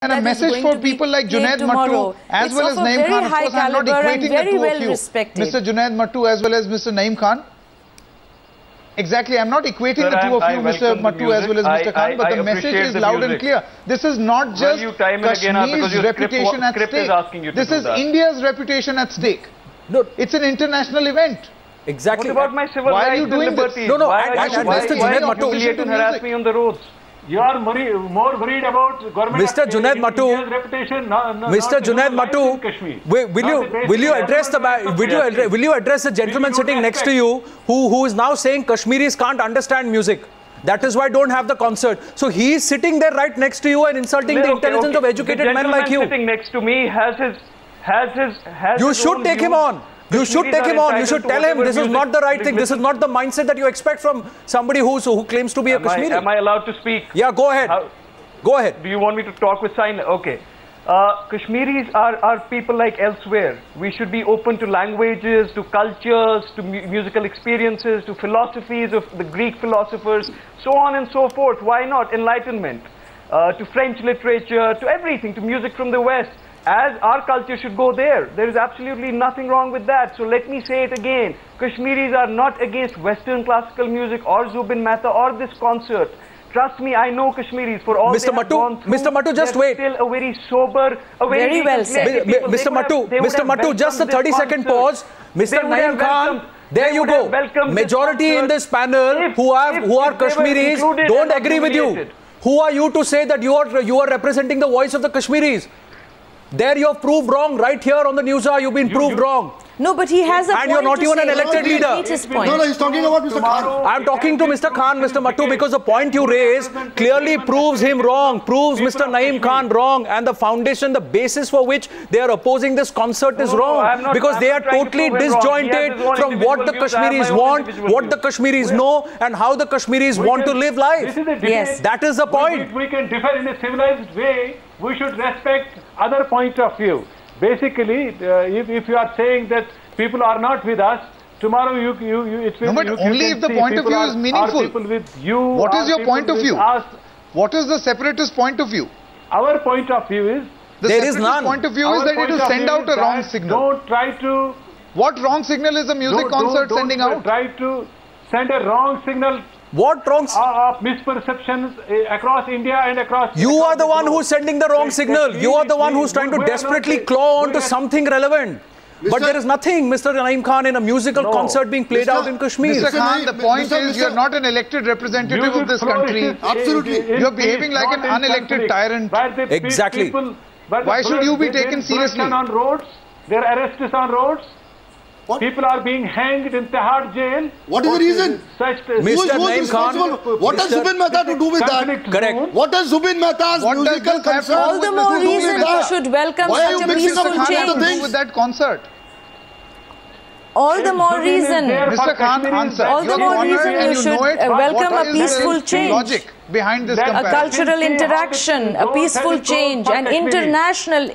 And a message for people like Junaid Mattu as well as Naeem Khan. Of course, I'm not equating the two of you, Mr. Junaid Mattu as well as Mr. Naeem Khan. Exactly, I'm not equating the two of you, Mr. Mattu as well as Mr. Khan, but the message is loud and clear. This is not just Kashmir's reputation at stake. This is India's reputation at stake. No, it's an international event. Exactly. What about my civil rights and liberties? No, why Mr. Junaid Mattu humiliate and harass me on the roads? You are more worried about government. Mr. Junaid Mattu, reputation. Mr. Junaid Mattu, will you address the gentleman sitting next to you who is now saying Kashmiris can't understand music? That is why don't have the concert. So he is sitting there right next to you and insulting the intelligence of educated men like you. The sitting next to me has you should take him on. You should take him on. You should tell him this is not the right thing. This is not the mindset that you expect from somebody who claims to be a Kashmiri. Am I allowed to speak? Yeah, go ahead. Go ahead. Do you want me to talk with sign? Okay. Kashmiris are people like elsewhere. We should be open to languages, to cultures, to musical experiences, to philosophies of the Greek philosophers, so on and so forth. Why not? Enlightenment. To French literature, to everything, to music from the West. As our culture should go there. There is absolutely nothing wrong with that. So let me say it again. Kashmiris are not against Western classical music or Zubin Mehta or this concert. Trust me, I know Kashmiris for all Mr. Mattu, just wait. Still a very sober, very well said. Mr. Mattu, just a 30-second pause. Mr. Naeem Khan, there you go. Majority in this panel who are Kashmiris don't agree with you. Who are you to say that you are representing the voice of the Kashmiris? There you have proved wrong. Right here on the news, you've been proved wrong. No, but he has a point. And you're not even an elected leader. No, he's talking about Mr. Khan. I'm talking to Mr. Khan, Mr. Mattu, because the point you raise clearly proves him wrong, proves Mr. Naeem Khan wrong, and the foundation, the basis for which they are opposing this concert is wrong. Because they are totally disjointed from what the Kashmiris want, what the Kashmiris know, and how the Kashmiris want to live life. Yes, that is the point. We can differ in a civilized way. We should respect other point of view. Basically, if you are saying that people are not with us, tomorrow it will. No, but only if the point of view is meaningful. What is your point of view? What is the separatist point of view? Our point of view is there is none. Point of view is that it will send out a wrong signal. Don't try to. What wrong signal is a music concert sending out? Try to send a wrong signal. What wrong? Misperceptions across India and across. You are the one who's sending the wrong signal. You are the one who's trying to desperately claw onto something relevant. But there is nothing, Mr. Naeem Khan, in a musical concert being played out in Kashmir. Mr. Khan, the point is you're not an elected representative of this country. Absolutely. You're behaving like an unelected tyrant. Exactly. Why should you be taken seriously? On roads, their arrests on roads. What? People are being hanged in Tihar jail. What is the reason? Mr. Naeem Khan. What has Zubin Mehta to do with that? Correct. What has Zubin Mehta's musical concert? All the more reason you should welcome such a peaceful change. With that concert? All the more reason. Mr. Khan, answer. All the more reason you should welcome a peaceful change. Logic behind this comparison. A cultural interaction, a peaceful change, an international.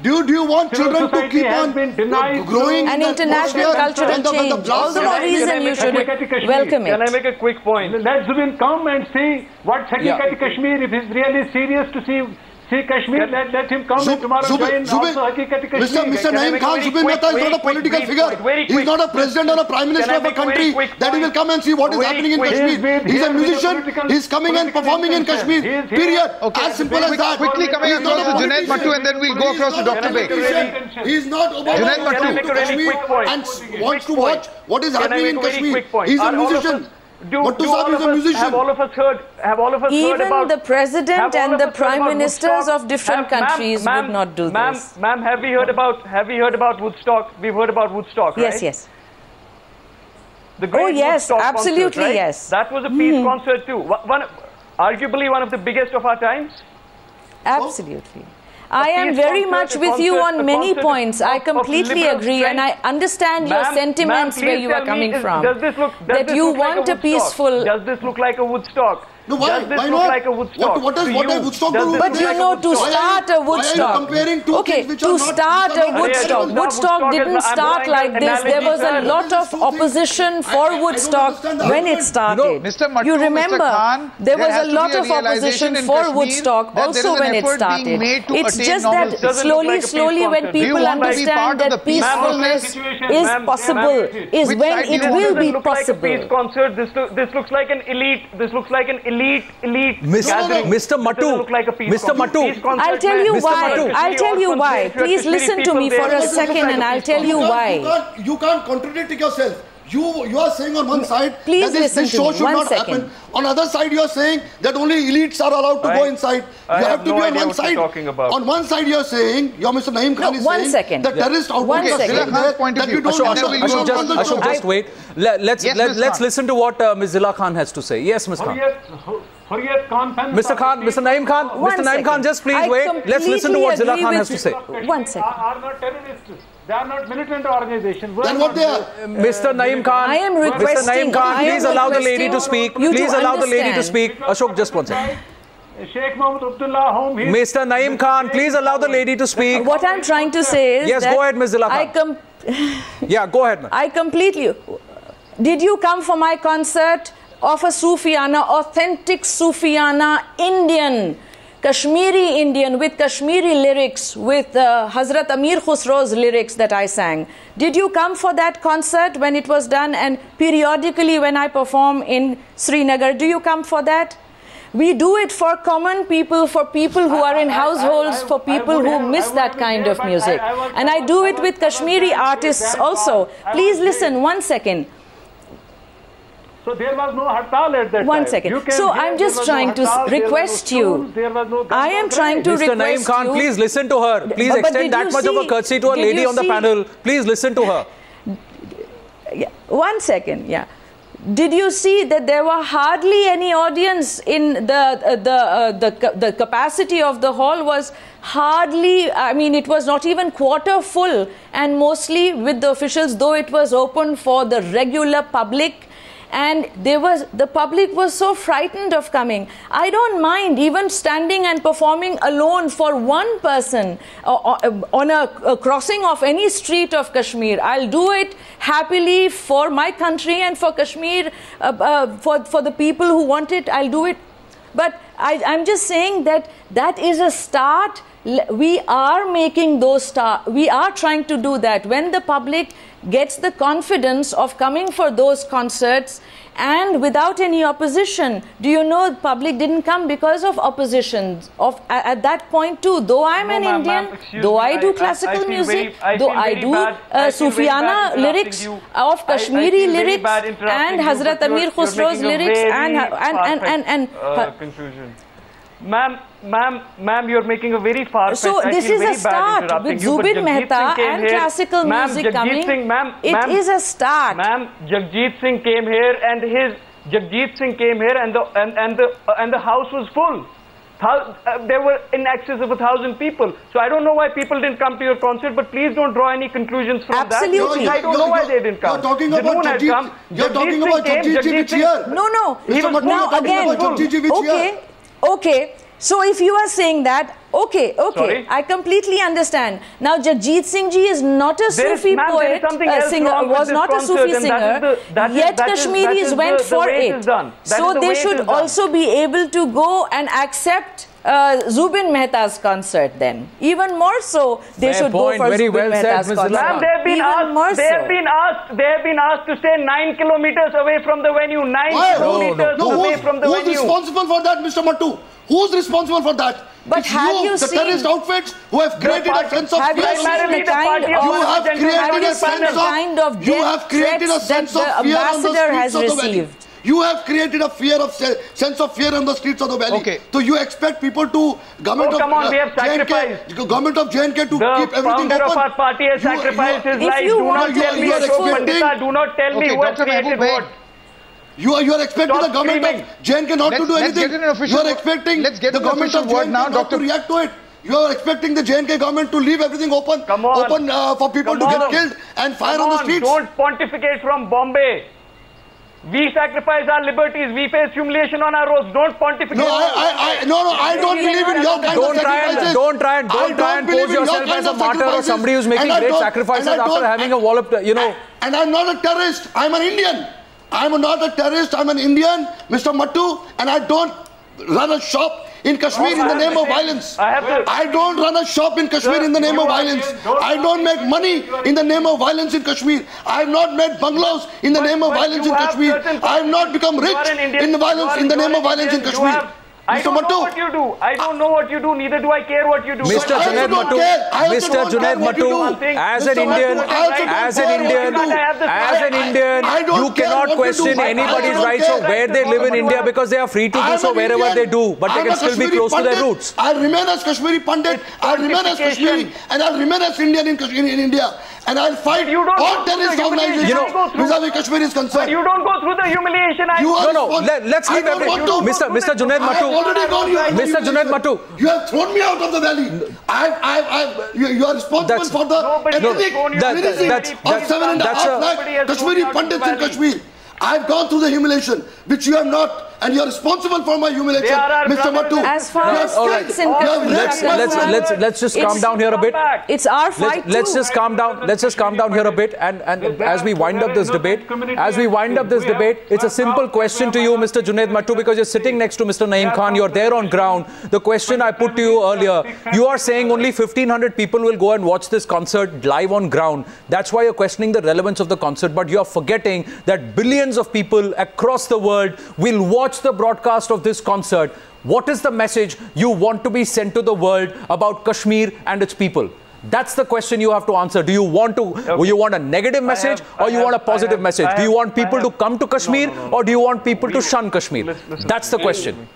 Do you want children to keep on growing? An international cultural change. All the more reason you should welcome it. Can I make a quick point? Let Zubin come and see what Haqiqat Kashmir, if he's really serious to see Kashmir, let him come tomorrow join also Haqiqat Kashmir. Mr. Naeem Khan, Zubin Mehta is not a political figure. He's not a president or a prime minister of a country that he will come and see what is happening in Kashmir. He's a musician. He's coming and performing in Kashmir. Period. As simple as that. Quickly coming across to Junaid Mattu and then we'll go across to Dr. Beg. He's not about Kashmir and wants to watch what is happening in Kashmir. He's a musician. Have all of us heard about... Even the president and the prime ministers of different countries would not do this. Ma'am, have we heard about Woodstock? We've heard about Woodstock, right? Yes, yes. The great Woodstock absolutely, concert, right? yes. That was a peace concert too. Arguably one of the biggest of our times. Absolutely. I am very much with you on many points. I completely agree, and I understand your sentiments where you are coming from. That you want a peaceful... Does this look like a Woodstock? No, why? Does this why look not? like a Woodstock? What does Woodstock do? But you know, to start a Woodstock. Comparing two Okay, things which to are not, start a Woodstock. No, Woodstock didn't start like this. There was a lot of opposition for Woodstock when it started. You remember, there was a lot of opposition for Woodstock also when it started. It's just that slowly when people understand that peacefulness is possible, is when it will be possible. Concert. This looks like an elite. This looks like an elite gathering. Mr. Matu, Mr. Matu, I'll tell you why. I'll tell you why. Please listen to me for a second, and I'll tell you why. You can't contradict yourself. You are saying on one side please that this show should not happen. On the other side, you are saying that only elites are allowed to go inside. You have to be on one side. On one side, you are saying, Mr. Naeem Khan is saying that terrorist outbreak that you don't Ashok, just wait. Let's listen to what Ms. Zila Khan has to say. Yes, Ms. Khan. Mr. Khan, Mr. Naeem Khan, Mr. Naeem Khan, just please wait. Let's listen to what Zila Khan has to say. 1 second. Are not terrorists. They are not militant organizations. Then what they are? Mr. Naeem Khan, I am requesting, Mr. Naeem Khan, please allow the lady to speak. Please allow the lady to speak. Ashok, just 1 second. Sheikh Mohammed Abdullah home. Mr. Naeem Khan, please allow the lady to speak. What I'm trying to say is yes, that go ahead, Ms. Zila Khan. Yeah, go ahead, ma'am. I completely... Did you come for my concert of a Sufiana, authentic Sufiana Indian, Kashmiri Indian with Kashmiri lyrics, with Hazrat Amir Khusro's lyrics that I sang? Did you come for that concert when it was done, and periodically when I perform in Srinagar? Do you come for that? We do it for common people, for people who are in households, for people who miss that kind of music. And I do it with Kashmiri artists also. Please listen 1 second. So there was no hartal at that time. 1 second. So I'm just trying to request you. I am trying to request you. Mr. Naeem Khan, please listen to her. Please extend that much of a courtesy to a lady on the panel. Please listen to her. 1 second, yeah. Did you see that there were hardly any audience in the capacity of the hall was hardly, I mean, it was not even quarter full, and mostly with the officials, though it was open for the regular public. And the public was so frightened of coming. I don't mind even standing and performing alone for one person on a crossing of any street of Kashmir. I'll do it happily for my country and for Kashmir, for the people who want it. I'll do it. But I'm just saying that is a start. We are making those start. We are trying to do that. When the public gets the confidence of coming for those concerts and without any opposition. Do you know the public didn't come because of opposition at that point too? Though I'm an Indian, though I do classical music, though I do Sufiana lyrics of Kashmiri lyrics and Hazrat Amir Khusro's lyrics and conclusion. Ma'am, you're making a very far-fetched. So this is a start with Zubin Mehta and classical music coming. It is a start. Ma'am, Jagjit Singh came here, and the house was full. There were in excess of 1,000 people. So I don't know why people didn't come to your concert, but please don't draw any conclusions from Absolutely. that. I don't know why they didn't come. You're talking about Jagjit here. No. He was now again, okay. So if you are saying that, okay, Sorry? I completely understand. Now Jagjit Singh ji is not a Sufi poet, singer, was not a Sufi singer, yet Kashmiris went for it. So they should also be able to go and accept Zubin Mehta's concert then. Even more so, they should go for Zubin Mehta's concert. Ma'am, they have been asked to stay 9 kilometers away from the venue. 9 kilometers away from the venue. Who's responsible for that, Mr. Matu? Who's responsible for that? But it's have you the seen terrorist outfits who have created a sense of fear. You have created a sense of fear on the streets of the valley. You have created a sense of fear on the streets of the valley. Okay. So you expect people to government of JNK to keep everything open. The founder of our party has sacrificed his life. Do not tell me do not tell me who has created what. You are expecting the government of JNK not to do anything. You are expecting the government of JNK not to react to it. You are expecting the JNK government to leave everything open for people to get killed and fire on the streets. Don't pontificate from Bombay. We sacrifice our liberties. We face humiliation on our roads. Don't pontificate. No, I don't believe in your kind of sacrifices. Don't try and pose yourself as a martyr or somebody who's making great sacrifices after having a wallop, you know. And I'm not a terrorist. I'm an Indian. I'm not a terrorist. I'm an Indian, Mr. Mattu, and I don't run a shop in Kashmir in the name of violence. I don't run a shop in Kashmir in the name of violence. I don't make money in the name of violence in Kashmir. I have not made bungalows in the name of violence in Kashmir. I have not become rich in the name of violence in Kashmir. I don't know what you do. I don't know what you do. Neither do I care what you do. Mr. Junaid Mattu, as an Indian, you cannot question anybody's rights of where they live in India because they are free to do so wherever they do, but they can still be close to their roots. I'll remain as Kashmiri Pandit, I'll remain as Kashmiri, and I'll remain as Indian in India. And I'll fight all terrorist organizations vis-a-vis Kashmir is concerned. But you don't go through the humiliation. Let's leave everything. Mr. Junaid Mattu. Mr. Junaid Mattu. You have thrown me out of the valley. You are responsible for the ethnic cleansing of 7.5 lakh Kashmiri Pandits in Kashmir. I've gone through the humiliation, which you have not. And you're responsible for my humiliation, Mr. Mattu. As far as let's just calm down here a bit. It's our fight. Let's just calm down. Let's just calm down here a bit. And as we wind up this debate, it's a simple question to you, Mr. Junaid Mattu, because you're sitting next to Mr. Naeem Khan. You're there on ground. The question I put to you earlier, you are saying only 1,500 people will go and watch this concert live on ground. That's why you're questioning the relevance of the concert. But you're forgetting that billions of people across the world will watch the broadcast of this concert. What is the message you want to be sent to the world about Kashmir and its people? That's the question you have to answer. Do you want a negative message or you want a positive message? Do you want people to come to Kashmir or do you want people to shun Kashmir? That's the question.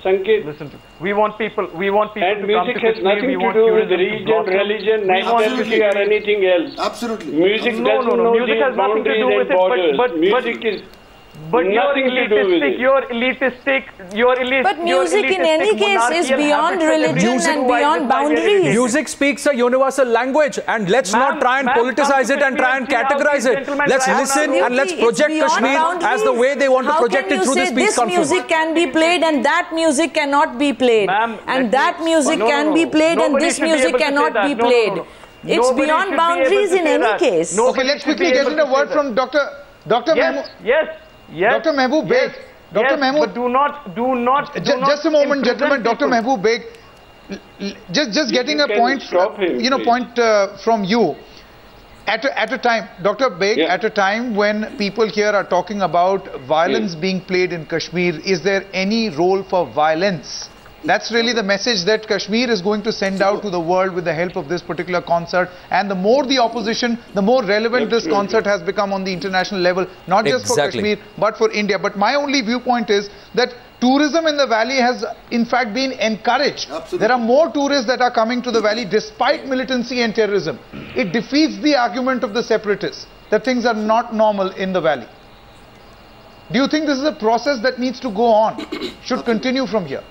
Sanket, listen to me. We want people and to come to Kashmir. Music has nothing to do with region, religion, nationality or anything else. Absolutely. Music doesn't know these boundaries and borders. Music is But your elitistic. But music in any case is beyond religion and beyond boundaries. Music speaks a universal language, and let's not try and politicize it and try and categorize it. Let's listen and let's project Kashmir as the way they want to project it through this peace conference. This music can be played and that music cannot be played. And that music can be played and this music cannot be played. It's beyond boundaries in any case. Okay, let's quickly get in a word from Dr. Mehmood. Yes. Dr. Mehmood Beg. Dr. Mehmood. But do not. Just a moment, gentlemen. Dr. Mehmood Beg. Just getting a point. From you. At a time, Dr. Beg, at a time when people here are talking about violence being played in Kashmir, is there any role for violence? That's really the message that Kashmir is going to send out to the world with the help of this particular concert. And the more the opposition, the more relevant this concert has become on the international level, not just for Kashmir, but for India. But my only viewpoint is that tourism in the valley has in fact been encouraged. Absolutely. There are more tourists that are coming to the valley despite militancy and terrorism. It defeats the argument of the separatists that things are not normal in the valley. Do you think this is a process that needs to go on, should continue from here?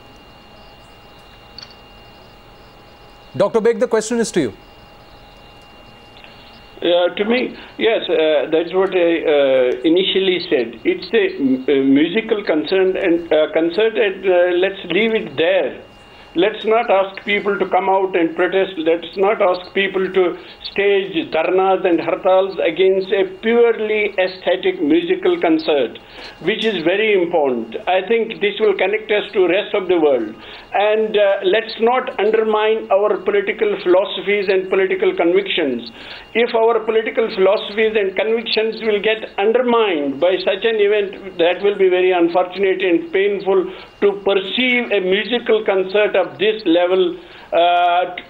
Dr. Beg, the question is to you. To me, yes, that's what I initially said. It's a musical concert, and let's leave it there. Let's not ask people to come out and protest. Let's not ask people to stage dharnas and hartals against a purely aesthetic musical concert, which is very important. I think this will connect us to the rest of the world. And let's not undermine our political philosophies and political convictions. If our political philosophies and convictions will get undermined by such an event, that will be very unfortunate and painful to perceive a musical concert of this level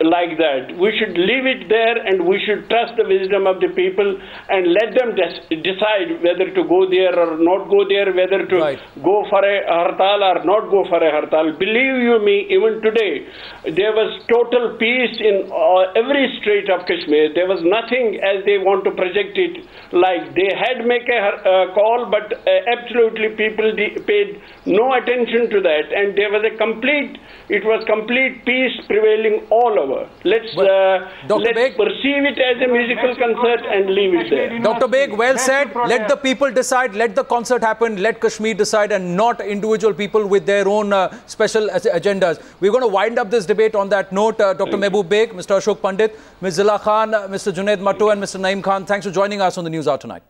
like that. We should leave it there and we should trust the wisdom of the people and let them decide whether to go there or not go there, whether to go for a hartal or not go for a hartal. Believe you me, even today, there was total peace in every strait of Kashmir. There was nothing as they want to project it like. They had make a call, but absolutely people paid no attention to that, and there was complete peace prevailing prevailing all over. Let's perceive it as a musical concert and leave it there. Dr. Beg, well said. Let the people decide. Let the concert happen. Let Kashmir decide, and not individual people with their own special agendas. We're going to wind up this debate on that note. Dr. Mehboob Beg, Mr. Ashok Pandit, Ms. Zila Khan, Mr. Junaid Mattu and Mr. Naeem Khan, thanks for joining us on the News Hour tonight.